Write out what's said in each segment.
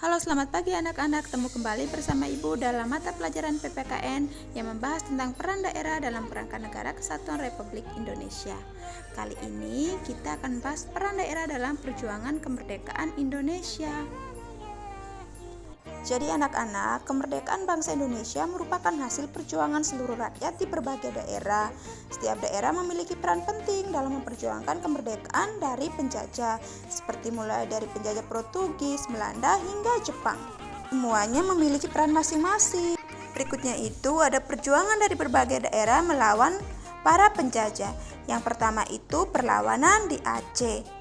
Halo, selamat pagi anak-anak. Temu kembali bersama Ibu dalam mata pelajaran PPKN yang membahas tentang peran daerah dalam kerangka negara kesatuan Republik Indonesia. Kali ini kita akan bahas peran daerah dalam perjuangan kemerdekaan Indonesia. Jadi anak-anak, kemerdekaan bangsa Indonesia merupakan hasil perjuangan seluruh rakyat di berbagai daerah. Setiap daerah memiliki peran penting dalam memperjuangkan kemerdekaan dari penjajah, seperti mulai dari penjajah Portugis, Belanda, hingga Jepang. Semuanya memiliki peran masing-masing. Berikutnya itu ada perjuangan dari berbagai daerah melawan para penjajah. Yang pertama itu perlawanan di Aceh.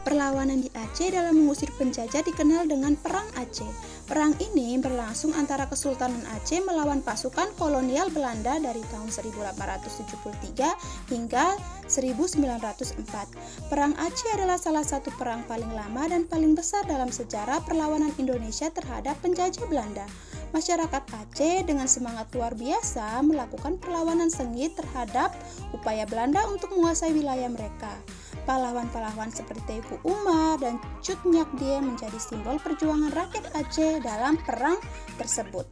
Perlawanan di Aceh dalam mengusir penjajah dikenal dengan Perang Aceh. Perang ini berlangsung antara Kesultanan Aceh melawan pasukan kolonial Belanda dari tahun 1873 hingga 1904. Perang Aceh adalah salah satu perang paling lama dan paling besar dalam sejarah perlawanan Indonesia terhadap penjajah Belanda. Masyarakat Aceh dengan semangat luar biasa melakukan perlawanan sengit terhadap upaya Belanda untuk menguasai wilayah mereka. Pahlawan-pahlawan seperti Teuku Umar dan Cut Nyak Dien menjadi simbol perjuangan rakyat Aceh dalam perang tersebut.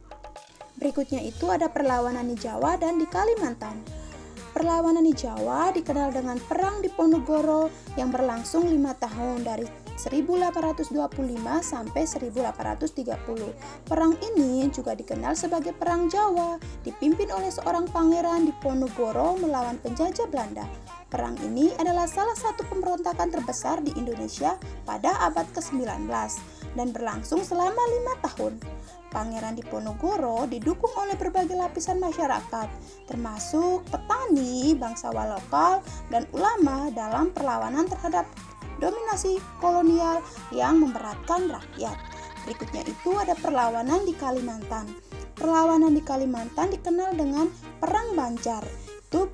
Berikutnya itu ada perlawanan di Jawa dan di Kalimantan. Perlawanan di Jawa dikenal dengan Perang Diponegoro yang berlangsung 5 tahun dari 1825 sampai 1830. Perang ini juga dikenal sebagai Perang Jawa, dipimpin oleh seorang pangeran Diponegoro melawan penjajah Belanda. Perang ini adalah salah satu pemberontakan terbesar di Indonesia pada abad ke-19 dan berlangsung selama 5 tahun. Pangeran Diponegoro didukung oleh berbagai lapisan masyarakat, termasuk petani, bangsawan lokal, dan ulama dalam perlawanan terhadap dominasi kolonial yang memberatkan rakyat. Berikutnya itu ada perlawanan di Kalimantan. Perlawanan di Kalimantan dikenal dengan Perang Banjar. Itu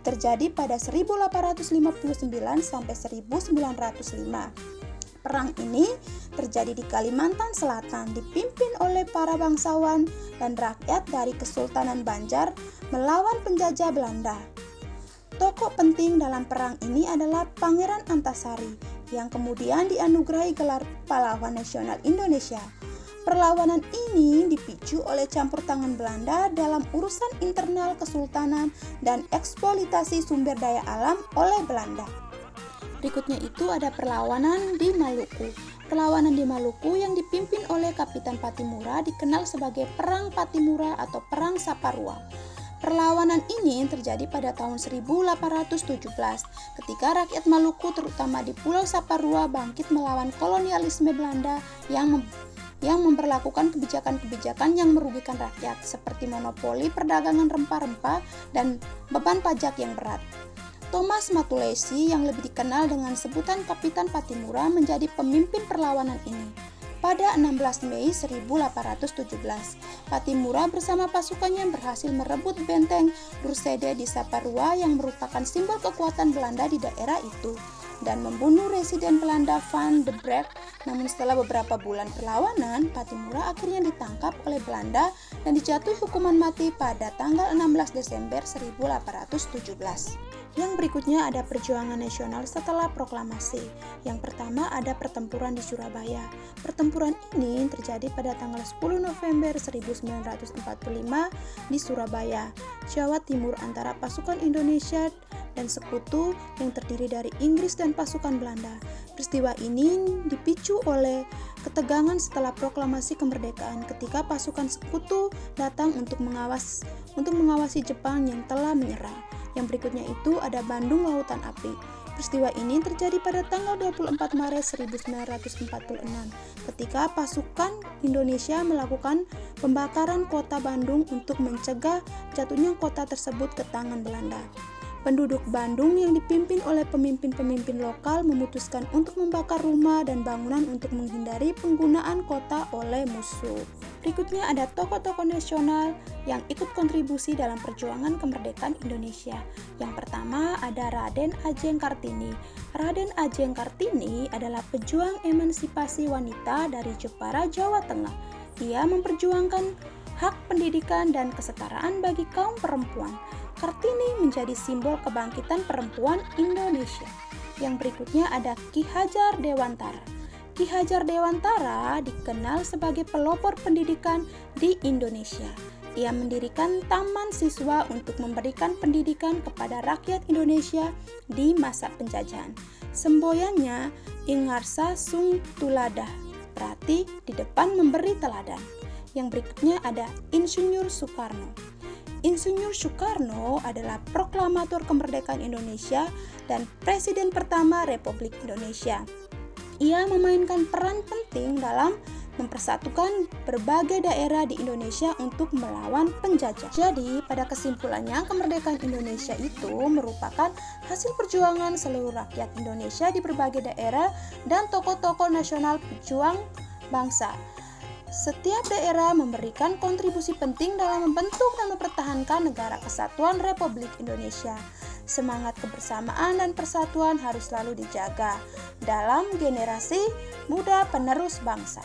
terjadi pada 1859 sampai 1905. Perang ini terjadi di Kalimantan Selatan, dipimpin oleh para bangsawan dan rakyat dari Kesultanan Banjar melawan penjajah Belanda. Tokoh penting dalam perang ini adalah Pangeran Antasari, yang kemudian dianugerahi gelar Pahlawan Nasional Indonesia. Perlawanan ini dipicu oleh campur tangan Belanda dalam urusan internal kesultanan dan eksploitasi sumber daya alam oleh Belanda. Berikutnya itu ada perlawanan di Maluku. Perlawanan di Maluku yang dipimpin oleh Kapitan Patimura dikenal sebagai Perang Patimura atau Perang Saparua. Perlawanan ini terjadi pada tahun 1817 ketika rakyat Maluku terutama di Pulau Saparua bangkit melawan kolonialisme Belanda yang memperlakukan kebijakan-kebijakan yang merugikan rakyat seperti monopoli perdagangan rempah-rempah dan beban pajak yang berat. Thomas Matulesi yang lebih dikenal dengan sebutan Kapitan Patimura menjadi pemimpin perlawanan ini. Pada 16 Mei 1817, Patimura bersama pasukannya berhasil merebut benteng Dursede di Saparua yang merupakan simbol kekuatan Belanda di daerah itu dan membunuh residen Belanda Van de Breck. Namun setelah beberapa bulan perlawanan, Patimura akhirnya ditangkap oleh Belanda dan dijatuhi hukuman mati pada tanggal 16 Desember 1817. Yang berikutnya ada perjuangan nasional setelah proklamasi. Yang pertama ada pertempuran di Surabaya. Pertempuran ini terjadi pada tanggal 10 November 1945 di Surabaya, Jawa Timur antara pasukan Indonesia dan sekutu yang terdiri dari Inggris dan pasukan Belanda. Peristiwa ini dipicu oleh ketegangan setelah proklamasi kemerdekaan ketika pasukan sekutu datang untuk mengawasi Jepang yang telah menyerah. Yang berikutnya itu ada Bandung Lautan Api. Peristiwa ini terjadi pada tanggal 24 Maret 1946 ketika pasukan Indonesia melakukan pembakaran kota Bandung untuk mencegah jatuhnya kota tersebut ke tangan Belanda. Penduduk Bandung yang dipimpin oleh pemimpin-pemimpin lokal memutuskan untuk membakar rumah dan bangunan untuk menghindari penggunaan kota oleh musuh. Berikutnya ada tokoh-tokoh nasional yang ikut kontribusi dalam perjuangan kemerdekaan Indonesia. Yang pertama ada Raden Ajeng Kartini. Raden Ajeng Kartini adalah pejuang emansipasi wanita dari Jepara, Jawa Tengah. Ia memperjuangkan hak pendidikan dan kesetaraan bagi kaum perempuan. Kartini menjadi simbol kebangkitan perempuan Indonesia. Yang berikutnya ada Ki Hajar Dewantara. Ki Hajar Dewantara dikenal sebagai pelopor pendidikan di Indonesia. Ia mendirikan taman siswa untuk memberikan pendidikan kepada rakyat Indonesia di masa penjajahan. Semboyannya Ingarsa Sung Tuladah, berarti di depan memberi teladan. Yang berikutnya ada Insinyur Soekarno. Insinyur Soekarno adalah proklamator kemerdekaan Indonesia dan Presiden pertama Republik Indonesia. Ia memainkan peran penting dalam mempersatukan berbagai daerah di Indonesia untuk melawan penjajah. Jadi, pada kesimpulannya, kemerdekaan Indonesia itu merupakan hasil perjuangan seluruh rakyat Indonesia di berbagai daerah dan tokoh-tokoh nasional pejuang bangsa. Setiap daerah memberikan kontribusi penting dalam membentuk dan mempertahankan negara kesatuan Republik Indonesia. Semangat kebersamaan dan persatuan harus selalu dijaga dalam generasi muda penerus bangsa.